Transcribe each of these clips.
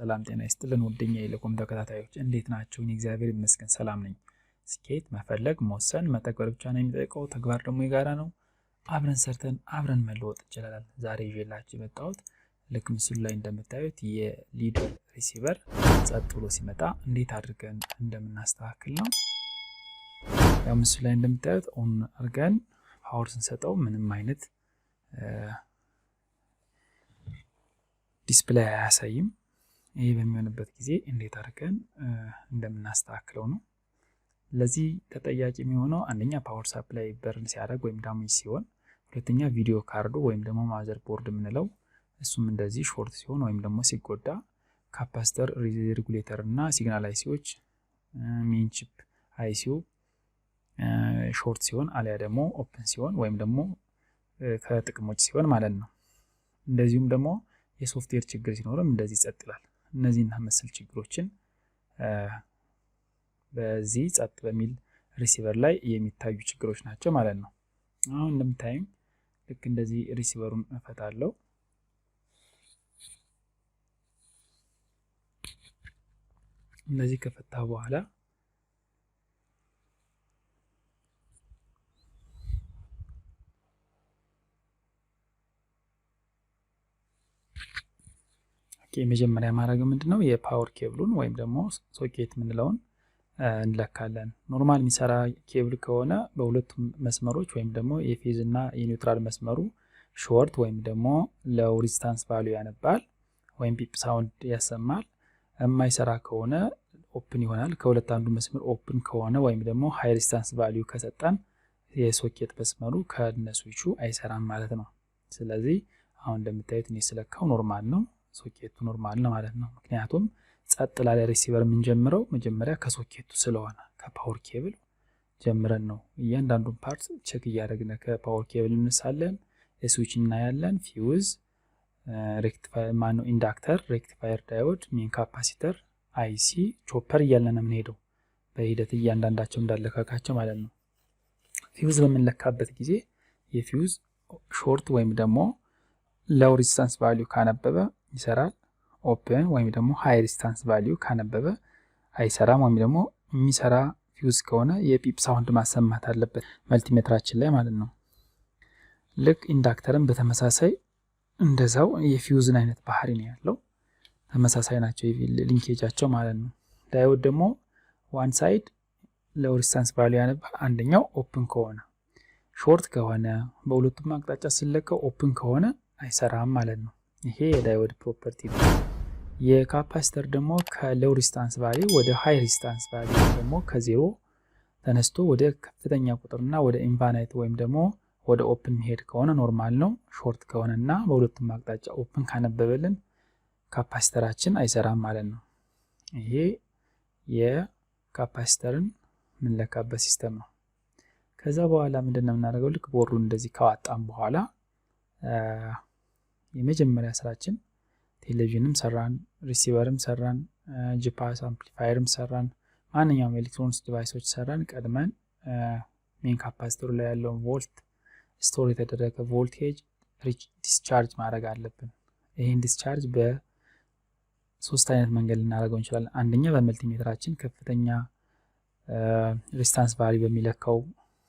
ሰላም ጤና ይስጥልን ወደኛ የኤሌኮም ተከታታዮች እንዴት ናችሁ? እኔ እግዚአብሔር ይመስገን ሰላም ነኝ። ስኬት መፈለግ መወሰን መተግበር ብቻ ነው የሚጠይቀው፣ ተግባር ደግሞ የጋራ ነው። አብረን ሰርተን አብረን መለወጥ እንችላለን። ዛሬ ይዤላችሁ የመጣሁት ልክ ምስሉ ላይ እንደምታዩት የሊደር ሪሲቨር ጸጥ ብሎ ሲመጣ እንዴት አድርገን እንደምናስተካክል ነው። ያው ምስሉ ላይ እንደምታዩት ኦን አድርገን ፓወር ስንሰጠው ምንም አይነት ዲስፕሌይ አያሳይም። ይሄ በሚሆንበት ጊዜ እንዴት አድርገን እንደምናስተካክለው ነው። ለዚህ ተጠያቂ የሚሆነው አንደኛ ፓወር ሰፕላይ በርን ሲያደርግ ወይም ዳሜጅ ሲሆን፣ ሁለተኛ ቪዲዮ ካርዱ ወይም ደግሞ ማዘር ቦርድ የምንለው እሱም እንደዚህ ሾርት ሲሆን ወይም ደግሞ ሲጎዳ፣ ካፓሲተር ሬጉሌተር እና ሲግናል አይሲዎች ሜን ቺፕ አይሲው ሾርት ሲሆን አሊያ ደግሞ ኦፕን ሲሆን ወይም ደግሞ ከጥቅሞች ሲሆን ማለት ነው። እንደዚሁም ደግሞ የሶፍትዌር ችግር ሲኖርም እንደዚህ ጸጥ ይላል። እነዚህና መሰል ችግሮችን በዚህ ጸጥ በሚል ሪሲቨር ላይ የሚታዩ ችግሮች ናቸው ማለት ነው። አሁን እንደምታዩኝ ልክ እንደዚህ ሪሲቨሩን እፈታለሁ። እንደዚህ ከፈታ በኋላ የመጀመሪያ ማድረግ ምንድነው የፓወር ኬብሉን ወይም ደግሞ ሶኬት ምንለውን እንለካለን። ኖርማል የሚሰራ ኬብል ከሆነ በሁለቱም መስመሮች ወይም ደግሞ የፌዝ እና የኒውትራል መስመሩ ሾርት ወይም ደግሞ ሎው ሬዚስታንስ ቫልዩ ያነባል ወይም ፒፕ ሳውንድ ያሰማል። የማይሰራ ከሆነ ኦፕን ይሆናል። ከሁለት አንዱ መስመር ኦፕን ከሆነ ወይም ደግሞ ሃይ ሬዚስታንስ ቫልዩ ከሰጠን የሶኬት መስመሩ ከነስዊቹ አይሰራም ማለት ነው። ስለዚህ አሁን እንደምታዩት እኔ ስለካው ኖርማል ነው፣ ሶኬቱ ኖርማል ነው ማለት ነው። ምክንያቱም ጸጥ ላለ ሪሲቨር የምንጀምረው መጀመሪያ ከሶኬቱ ስለሆነ ከፓወር ኬብል ጀምረን ነው። እያንዳንዱን ፓርት ቼክ እያደረግን ከፓወር ኬብል እንሳለን፣ ስዊች እናያለን፣ ፊውዝ፣ ሬክቲፋየር ማነው ኢንዳክተር፣ ሬክቲፋየር ዳዮድ፣ ሜን ካፓሲተር፣ አይሲ፣ ቾፐር እያለን ነው የምንሄደው በሂደት እያንዳንዳቸው እንዳለካካቸው ማለት ነው። ፊውዝ በምንለካበት ጊዜ የፊውዝ ሾርት ወይም ደግሞ ሎው ሬዚስታንስ ቫልዩ ካነበበ ይሰራል። ኦፕን ወይም ደግሞ ሃይ ሬዚስታንስ ቫልዩ ካነበበ አይሰራም። ወይም ደግሞ የሚሰራ ፊውዝ ከሆነ የፒፕ ሳውንድ ማሰማት አለበት መልቲሜትራችን ላይ ማለት ነው። ልክ ኢንዳክተርን በተመሳሳይ እንደዛው የፊውዝን አይነት ባህሪ ነው ያለው፣ ተመሳሳይ ናቸው ሊንኬጃቸው ማለት ነው። ዳዮድ ደግሞ ዋን ሳይድ ሎው ሬዚስታንስ ቫልዩ ያነባል፣ አንደኛው ኦፕን ከሆነ። ሾርት ከሆነ በሁለቱም አቅጣጫ ሲለከው ኦፕን ከሆነ አይሰራም ማለት ነው። ይሄ የዳዮድ ፕሮፐርቲ ነው። የካፓሲተር ደግሞ ከሎው ሬዚስታንስ ቫልዩ ወደ ሃይ ሬዚስታንስ ቫልዩ ደግሞ ከዜሮ ተነስቶ ወደ ከፍተኛ ቁጥርና ወደ ኢንፋናይት ወይም ደግሞ ወደ ኦፕን ሄድ ከሆነ ኖርማል ነው። ሾርት ከሆነና በሁለቱም አቅጣጫ ኦፕን ካነበበልን ካፓሲተራችን አይሰራም ማለት ነው። ይሄ የካፓሲተርን ምንለካበት ሲስተም ነው። ከዛ በኋላ ምንድነው የምናደርገው? ልክ ቦርዱን እንደዚህ ካወጣን በኋላ የመጀመሪያ ስራችን ቴሌቪዥንም ሰራን፣ ሪሲቨርም ሰራን፣ ጂፓስ አምፕሊፋየርም ሰራን፣ ማንኛውም ኤሌክትሮኒክስ ዲቫይሶች ሰራን። ቀድመን ሜን ካፓሲተሩ ላይ ያለውን ቮልት ስቶር የተደረገ ቮልቴጅ ዲስቻርጅ ማድረግ አለብን። ይሄን ዲስቻርጅ በሶስት አይነት መንገድ ልናደርገው እንችላለን። አንደኛ በመልቲሜትራችን ከፍተኛ ሬዚስታንስ ቫልዩ በሚለካው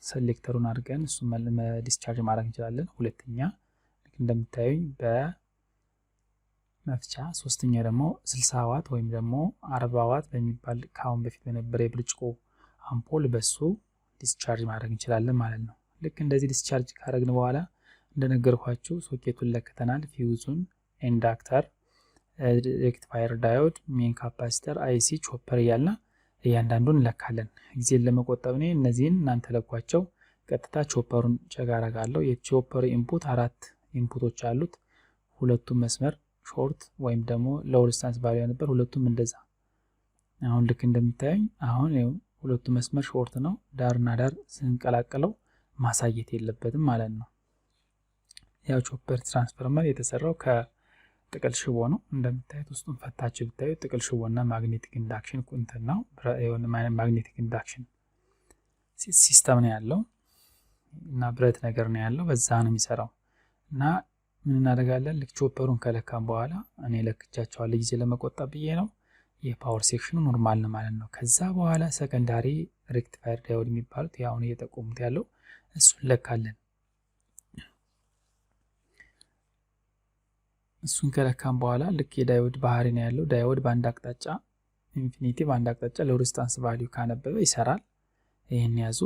ሴሌክተሩን አድርገን እሱ ዲስቻርጅ ማድረግ እንችላለን። ሁለተኛ እንደምታዩኝ በመፍቻ፣ ሶስተኛ ደግሞ 60 ዋት ወይም ደግሞ 40 ዋት በሚባል ካሁን በፊት በነበረ የብርጭቆ አምፖል በሱ ዲስቻርጅ ማድረግ እንችላለን ማለት ነው። ልክ እንደዚህ ዲስቻርጅ ካደረግን በኋላ እንደነገርኳችሁ ሶኬቱን ለክተናል። ፊውዙን፣ ኢንዳክተር፣ ሬክቲፋየር ዳዮድ፣ ሜን ካፓሲተር፣ አይሲ፣ ቾፐር እያልና እያንዳንዱን እንለካለን። ጊዜን ለመቆጠብ ነው እነዚህን እናንተ ለኳቸው። ቀጥታ ቾፐሩን ቼክ አደርጋለሁ። የቾፐር ኢንፑት 4 ኢንፑቶች አሉት። ሁለቱም መስመር ሾርት ወይም ደግሞ ሎው ሬዚስታንስ ቫልዩ ነበር፣ ሁለቱም እንደዛ። አሁን ልክ እንደምታዩኝ አሁን ሁለቱም መስመር ሾርት ነው። ዳርና ዳር ስንቀላቀለው ማሳየት የለበትም ማለት ነው። ያው ቾፐር ትራንስፎርመር የተሰራው ከጥቅል ሽቦ ነው። እንደምታዩት ውስጡን ፈታችሁ ብታዩ ጥቅል ሽቦና ማግኔቲክ ኢንዳክሽን እንትን ነው። የሆነ ማግኔቲክ ኢንዳክሽን ሲስተም ነው ያለው እና ብረት ነገር ነው ያለው። በዛ ነው የሚሰራው እና ምን እናደርጋለን? ልክ ቾፐሩን ከለካም በኋላ እኔ ለክቻቸዋለሁ ጊዜ ለመቆጠብ ብዬ ነው። የፓወር ሴክሽኑ ኖርማል ነው ማለት ነው። ከዛ በኋላ ሰከንዳሪ ሬክቲፋየር ዳዮድ የሚባሉት ያው ነው እየጠቆሙት ያለው እሱን ለካለን። እሱን ከለካም በኋላ ልክ የዳዮድ ባህሪ ነው ያለው። ዳዮድ በአንድ አቅጣጫ ኢንፊኒቲ በአንድ አቅጣጫ ለሬዚስታንስ ቫልዩ ካነበበ ይሰራል። ይሄን ያዙ።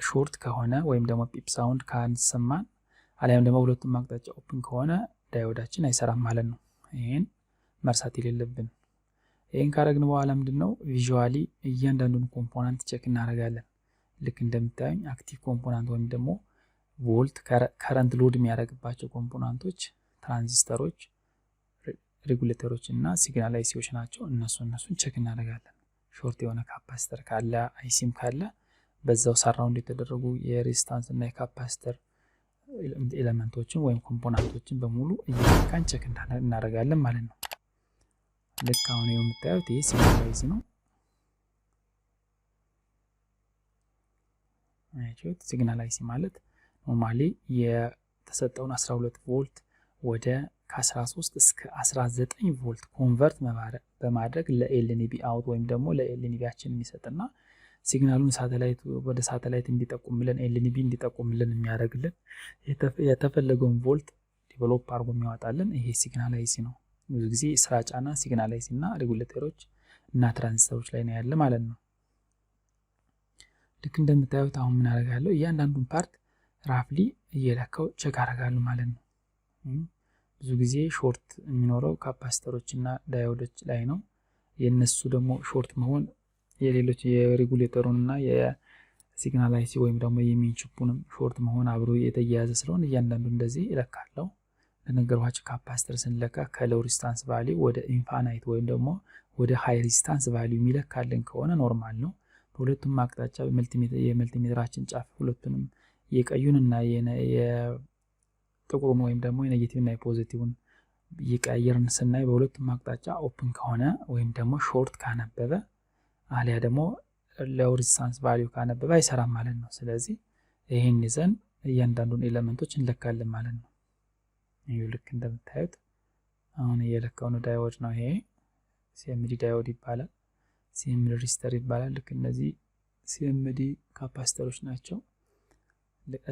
ሾርት ከሆነ ወይም ደግሞ ፒፕ ሳውንድ ካንሰማን አሊያም ደግሞ ሁለቱም አቅጣጫ ኦፕን ከሆነ ዳዮዳችን አይሰራም ማለት ነው። ይሄን መርሳት የሌለብን። ይሄን ካረግን በኋላ ምንድነው ቪዥዋሊ እያንዳንዱን ኮምፖነንት ቼክ እናደርጋለን። ልክ እንደምታዩኝ አክቲቭ ኮምፖነንት ወይም ደግሞ ቮልት ከረንት ሎድ የሚያደርግባቸው ኮምፖነንቶች ትራንዚስተሮች፣ ሬጉሌተሮች እና ሲግናል አይሲዎች ናቸው። እነሱን ቼክ እናደርጋለን። ሾርት የሆነ ካፓሲተር ካለ አይሲም ካለ በዛው ሰራውንድ የተደረጉ የሬዚስታንስ እና የካፓሲተር ኤሌመንቶችን ወይም ኮምፖነንቶችን በሙሉ እየለካን ቼክ እናደርጋለን ማለት ነው። ልክ አሁን የምታዩት ይሄ ሲግናል አይሲ ነው። አይቾት ሲግናል አይሲ ማለት ኖርማሊ የተሰጠውን 12 ቮልት ወደ ከ13 እስከ 19 ቮልት ኮንቨርት በማድረግ ለኤልኤንቢ አውት ወይም ደግሞ ለኤልኤንቢያችን የሚሰጥና ሲግናሉን ሳተላይት ወደ ሳተላይት እንዲጠቁምልን ኤልኤንቢ እንዲጠቁምልን የሚያደርግልን የተፈለገውን ቮልት ዲቨሎፕ አድርጎ የሚያወጣልን ይሄ ሲግናል አይሲ ነው። ብዙ ጊዜ ስራ ጫና ሲግናል አይሲ እና ሬጉሌተሮች እና ትራንዚስተሮች ላይ ነው ያለ ማለት ነው። ልክ እንደምታዩት አሁን ምን አደርጋለሁ? እያንዳንዱን ፓርት ራፍሊ እየለካው ቼክ አደርጋለሁ ማለት ነው። ብዙ ጊዜ ሾርት የሚኖረው ካፓሲተሮች እና ዳዮዶች ላይ ነው። የነሱ ደግሞ ሾርት መሆን የሌሎች የሬጉሌተሩን እና የሲግናል አይሲ ወይም ደግሞ የሚን ቺፑንም ሾርት መሆን አብሮ የተያያዘ ስለሆነ እያንዳንዱ እንደዚህ ይለካለው። ለነገርኳችሁ ካፓሲተር ስንለካ ከሎው ሬዚስታንስ ቫልዩ ወደ ኢንፋናይት ወይም ደግሞ ወደ ሃይ ሬዚስታንስ ቫልዩ የሚለካልን ከሆነ ኖርማል ነው። በሁለቱም አቅጣጫ የመልቲሜትራችን ጫፍ ሁለቱንም የቀዩንና የጥቁሩን ወይም ደግሞ የኔጌቲቭ እና የፖዚቲቭን እየቀያየርን ስናይ በሁለቱም አቅጣጫ ኦፕን ከሆነ ወይም ደግሞ ሾርት ካነበበ አሊያ ደግሞ ሎው ሬዚስታንስ ቫልዩ ካነበበ አይሰራም ማለት ነው። ስለዚህ ይሄን ይዘን እያንዳንዱን ኤሌመንቶች እንለካለን ማለት ነው። ይሄው ልክ እንደምታዩት አሁን እየለካው ነው። ዳዮድ ነው ይሄ ሲኤምዲ ዳዮድ ይባላል። ሲኤምዲ ሬዚስተር ይባላል። ልክ እነዚህ ሲኤምዲ ካፓሲተሮች ናቸው።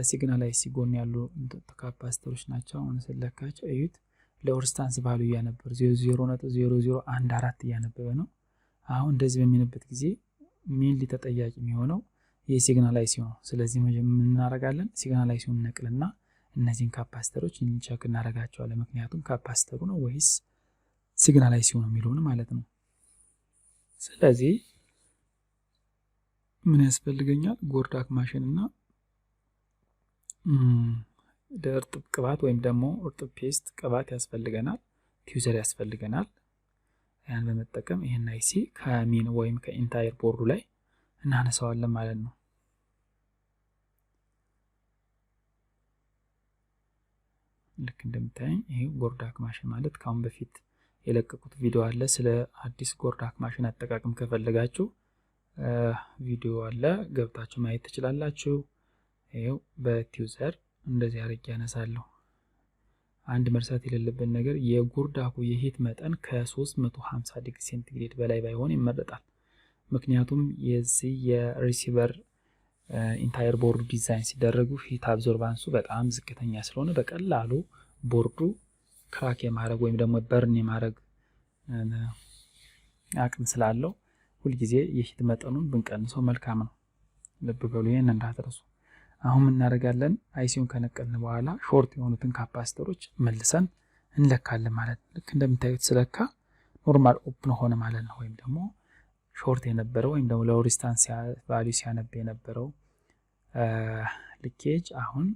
ሲግናል አይሲ ጎን ያሉ ካፓሲተሮች ናቸው። አሁን ስለካቸው እዩት። ሎው ሬዚስታንስ ቫልዩ ያነበረ 0.0014 እያነበበ ነው። አሁን እንደዚህ በሚነበት ጊዜ ሜንሊ ተጠያቂ የሚሆነው የሲግናል አይሲ ነው። ስለዚህ ምን እናደርጋለን? ሲግናል አይሲውን ነቅልና እነዚህን ካፓሲተሮች ቼክ እናደርጋቸዋለን። ምክንያቱም ካፓሲተሩ ነው ወይስ ሲግናል አይሲው ነው የሚለውን ማለት ነው። ስለዚህ ምን ያስፈልገኛል? ጎርዳክ ማሽን እና እርጥብ ቅባት ወይም ደግሞ እርጥብ ፔስት ቅባት ያስፈልገናል። ቲዩዘር ያስፈልገናል። ያን በመጠቀም ይሄን አይሲ ከሚን ወይም ከኢንታየር ቦርዱ ላይ እናነሳዋለን ማለት ነው። ልክ እንደምታዩኝ ይሄ ጎርዳክ ማሽን ማለት ካሁን በፊት የለቀቁት ቪዲዮ አለ። ስለ አዲስ ጎርዳክ ማሽን አጠቃቀም ከፈለጋችሁ ቪዲዮ አለ፣ ገብታችሁ ማየት ትችላላችሁ። ይሄው በቲዩዘር እንደዚህ አድርጌ ያነሳለሁ። አንድ መርሳት የሌለብን ነገር የጎርዳኩ የሂት መጠን ከ350 ዲግሪ ሴንቲግሬድ በላይ ባይሆን ይመረጣል። ምክንያቱም የዚህ የሪሲቨር ኢንታየር ቦርዱ ዲዛይን ሲደረጉ ሂት አብዞርባንሱ በጣም ዝቅተኛ ስለሆነ በቀላሉ ቦርዱ ክራክ የማድረግ ወይም ደግሞ በርን የማድረግ አቅም ስላለው ሁልጊዜ የሂት መጠኑን ብንቀንሰው መልካም ነው። ልብ በሉ፣ ይሄን እንዳትረሱ። አሁን ምን እናደርጋለን? አይሲውን ከነቀልን በኋላ ሾርት የሆኑትን ካፓሲተሮች መልሰን እንለካለን ማለት ነው። ልክ እንደምታዩት ስለካ ኖርማል ኦፕን ሆነ ማለት ነው። ወይም ደግሞ ሾርት የነበረው ወይም ደግሞ ሎው ሬዚስታንስ ቫልዩ ሲያነብ የነበረው ሊኬጅ አሁን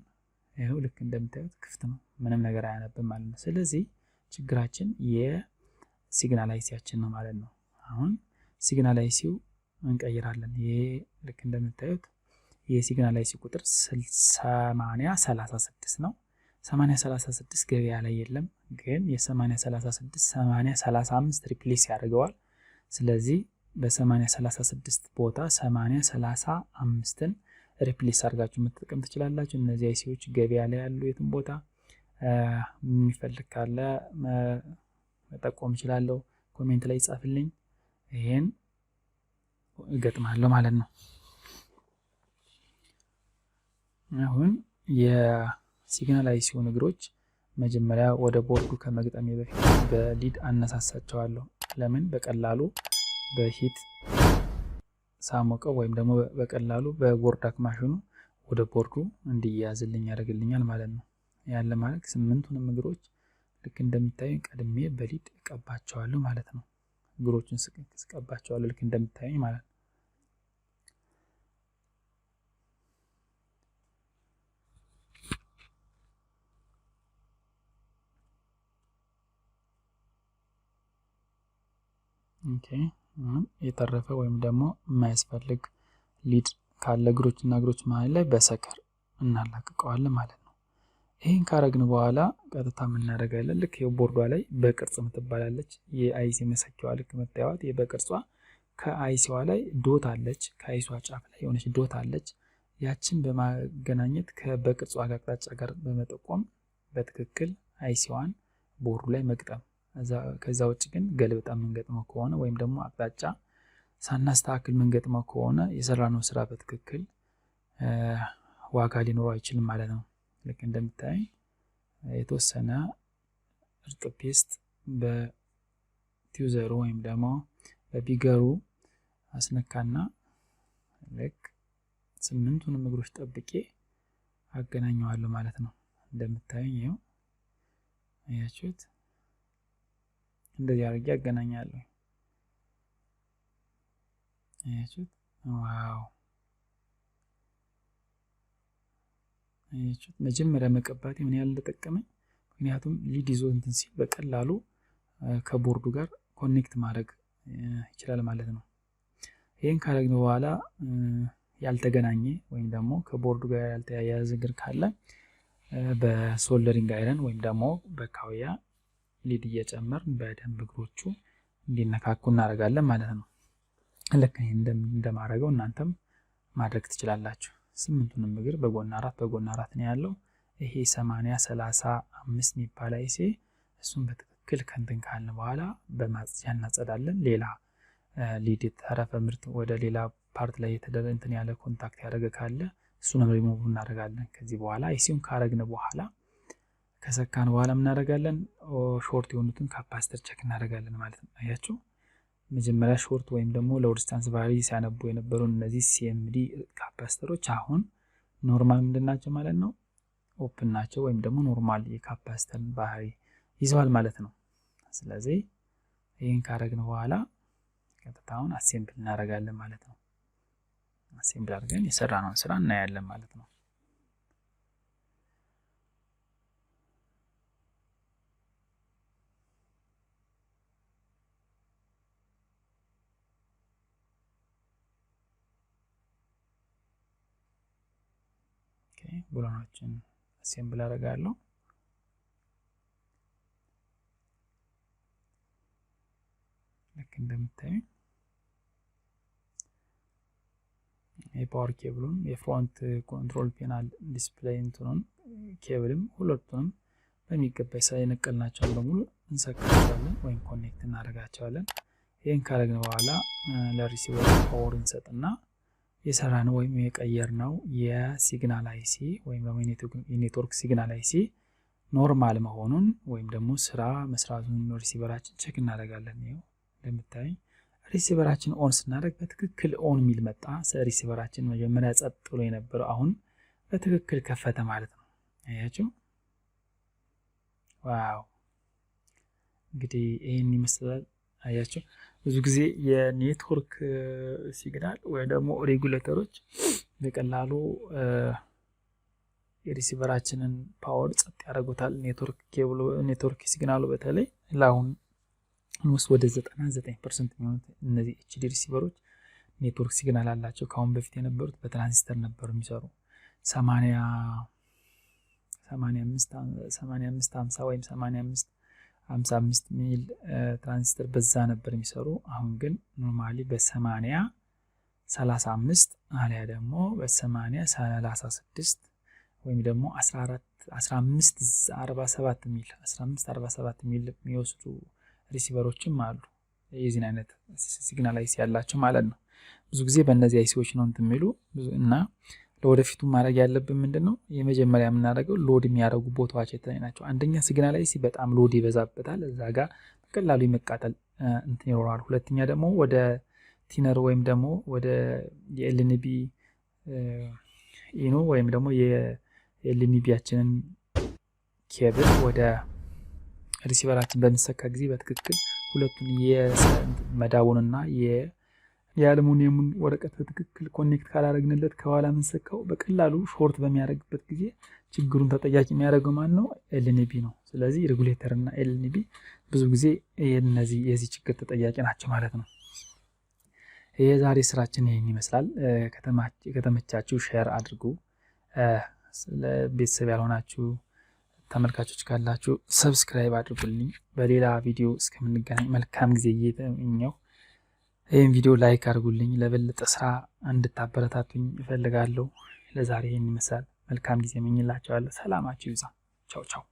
ይሄው ልክ እንደምታዩት ክፍት ነው፣ ምንም ነገር አያነብም ማለት ነው። ስለዚህ ችግራችን የሲግናል አይሲያችን ነው ማለት ነው። አሁን ሲግናል አይሲው እንቀይራለን። ይሄ ልክ እንደምታዩት የሲግናል አይሲ ቁጥር 8036 ነው። 8036 ገበያ ላይ የለም፣ ግን የ8036 8035 ሪፕሌስ ያደርገዋል። ስለዚህ በ8036 ቦታ 8035ን ሪፕሌስ አድርጋችሁ መጠቀም ትችላላችሁ። እነዚህ አይሲዎች ገበያ ላይ ያሉ የትም ቦታ የሚፈልግ ካለ መጠቆም ይችላል ኮሜንት ላይ ጻፍልኝ ይሄን እገጥማለሁ ማለት ነው አሁን የሲግናል አይሲው እግሮች መጀመሪያ ወደ ቦርዱ ከመግጠም በፊት በሊድ አነሳሳቸዋለሁ ለምን በቀላሉ በሂት ሳሞቀው ወይም ደግሞ በቀላሉ በቦርድ አክማሽኑ ወደ ቦርዱ እንዲያዝልኝ ያደርግልኛል ማለት ነው ያለ ማለት 8ቱንም እግሮች ልክ እንደምታዩኝ ቀድሜ በሊድ እቀባቸዋለሁ ማለት ነው እግሮቹን ስቀባቸዋለሁ ልክ እንደምታዩኝ ማለት ነው ኦኬ የተረፈ ወይም ደግሞ የማያስፈልግ ሊድ ካለ እግሮችና እግሮች መሃል ላይ በሰከር እናላቅቀዋለን ማለት ነው ይሄን ካረግን በኋላ ቀጥታ ምን እናደርጋለን ልክ የቦርዷ ላይ በቅርጽ ምትባላለች የአይሲ መሰኪያዋ ልክ መታየዋት የበቅርጿ ከአይሲዋ ላይ ዶት አለች ከአይሲዋ ጫፍ ላይ የሆነች ዶት አለች ያችን በማገናኘት ከበቅርጿ አቅጣጫ ጋር በመጠቆም በትክክል አይሲዋን ቦርዱ ላይ መግጠም ከዛ ውጭ ግን ገልብጣ መንገጥመው ከሆነ ወይም ደግሞ አቅጣጫ ሳናስተካክል መንገጥመው ከሆነ የሰራነው ስራ በትክክል ዋጋ ሊኖረው አይችልም ማለት ነው ልክ እንደምታይ የተወሰነ እርጥብ ፔስት በቲዩዘሩ ወይም ደግሞ በቢገሩ አስነካና ልክ 8ቱንም እግሮች ጠብቄ አገናኘዋለሁ ማለት ነው እንደምታዩኝ ይሄው አያችሁት እንደዚህ አድርጌ አገናኛለሁ አያችሁት ዋው አያችሁት መጀመሪያ መቀባቴ ምን ያህል እንደተጠቀመኝ ምክንያቱም ሊድ ይዞ እንትን ሲል በቀላሉ ከቦርዱ ጋር ኮኔክት ማድረግ ይችላል ማለት ነው ይሄን ካረግን በኋላ ያልተገናኘ ወይም ደግሞ ከቦርዱ ጋር ያልተያያዘ እግር ካለ በሶልደሪንግ አይረን ወይም ደግሞ በካውያ ሊድ እየጨመርን በደንብ እግሮቹ እንዲነካኩ እናደርጋለን ማለት ነው ልክ እንደማረገው እናንተም ማድረግ ትችላላችሁ 8ቱንም እግር በጎን 4 ነው ያለው ይሄ 80 35 የሚባል አይሲ እሱን በትክክል ከንትን ካልን በኋላ በማጽጃ እናጸዳለን ሌላ ሊድ ተረፈ ምርት ወደ ሌላ ፓርት ላይ የተደረገ እንትን ያለ ኮንታክት ያደረገ ካለ እሱንም ሪሙቭ እናደርጋለን ከዚህ በኋላ አይሲውን ካረግን በኋላ ከሰካን በኋላ ምን እናደርጋለን ሾርት የሆኑትን ካፓሲተር ቼክ እናደርጋለን ማለት ነው አያችሁ መጀመሪያ ሾርት ወይም ደግሞ ሎው ዲስታንስ ቫሪ ሲያነቡ የነበሩ እነዚህ ሲኤምዲ ካፓሲተሮች አሁን ኖርማል ምንድናቸው ማለት ነው ኦፕን ናቸው ወይም ደግሞ ኖርማል የካፓሲተር ባህሪ ይዘዋል ማለት ነው ስለዚህ ይሄን ካረግን በኋላ ቀጥታውን አሴምብል እናደርጋለን ማለት ነው አሴምብል አድርገን የሰራነውን ስራ እናያለን ማለት ነው ብሎኖችን አሴምብል አደርጋለሁ ልክ እንደምታዩ የፓወር ኬብሉን የፍሮንት ኮንትሮል ፔናል ዲስፕሌይ እንትኑን ኬብልም ሁለቱንም በሚገባ ሳይነቀልናቸው በሙሉ እንሰካቸዋለን ወይም ኮኔክት እናደርጋቸዋለን ይሄን ካረግን በኋላ ለሪሲቨር ፓወር እንሰጥና የሰራነው ወይም የቀየርነው የሲግናል አይሲ ወይም ደግሞ የኔትወርክ ሲግናል አይሲ ኖርማል መሆኑን ወይም ደግሞ ስራ መስራቱን ሪሲቨራችን ቼክ እናደርጋለን ነው እንደምታይ ሪሲቨራችን ኦን ስናደርግ በትክክል ኦን ሚል መጣ ሪሲቨራችን መጀመሪያ ጸጥ ብሎ የነበረው አሁን በትክክል ከፈተ ማለት ነው አያችሁ ዋው እንግዲህ ይሄን ይመስላል አያችሁ ብዙ ጊዜ የኔትወርክ ሲግናል ወይ ደግሞ ሬጉሌተሮች በቀላሉ የሪሲቨራችንን ፓወር ጸጥ ያደርጉታል ኔትወርክ ኬብሉ ኔትወርክ ሲግናሉ በተለይ ላሁን ውስጥ ወደ 99% የሚሆኑት እነዚህ ኤችዲ ሪሲቨሮች ኔትወርክ ሲግናል አላቸው ካሁን በፊት የነበሩት በትራንዚስተር ነበር የሚሰሩ 85 50 ወይም 55 ሚል ትራንዚስተር በዛ ነበር የሚሰሩ አሁን ግን ኖርማሊ በ80 35 አለያ ደግሞ በ80 36 ወይም ደግሞ 1547 ሚል የሚወስዱ ሪሲቨሮችም አሉ። የዚህን አይነት ሲግናል አይሲ ያላቸው ማለት ነው። ብዙ ጊዜ በእነዚህ አይሲዎች ነው እንትሚሉ እና ለወደፊቱ ማድረግ ያለብን ምንድነው የመጀመሪያ የምናደርገው ሎድ የሚያደርጉ ቦታዎች የተለያዩ ናቸው። አንደኛ ሲግናል አይሲ በጣም ሎድ ይበዛበታል፣ እዛ ጋር በቀላሉ ይመቃጠል እንትን ይኖራል። ሁለተኛ ደግሞ ወደ ቲነር ወይም ደግሞ ወደ የኤልኤንቢ ኢኖ ወይም ደግሞ የኤልኤንቢያችንን ኬብል ወደ ሪሲቨራችን በሚሰካ ጊዜ በትክክል ሁለቱን የመዳቡንና የአሉሚኒየሙን ወረቀት በትክክል ኮኔክት ካላደረግንለት ከኋላ የምንሰካው በቀላሉ ሾርት በሚያደርግበት ጊዜ ችግሩን ተጠያቂ የሚያደርገው ማን ነው? ኤልኤንቢ ነው። ስለዚህ ሬጉሌተር እና ኤልኤንቢ ብዙ ጊዜ የዚህ ችግር ተጠያቂ ናቸው ማለት ነው። የዛሬ ስራችን ይህን ይመስላል። ከተመቻችሁ ሼር አድርጉ። ለቤተሰብ ያልሆናችሁ ተመልካቾች ካላችሁ ሰብስክራይብ አድርጉልኝ። በሌላ ቪዲዮ እስከምንገናኝ መልካም ጊዜ እየተመኘሁ ይህን ቪዲዮ ላይክ አድርጉልኝ። ለበለጠ ስራ እንድታበረታቱኝ እፈልጋለሁ። ለዛሬ ይህን ይመስላል። መልካም ጊዜ እመኝላችኋለሁ። ሰላማችሁ ይብዛ። ቻው ቻው።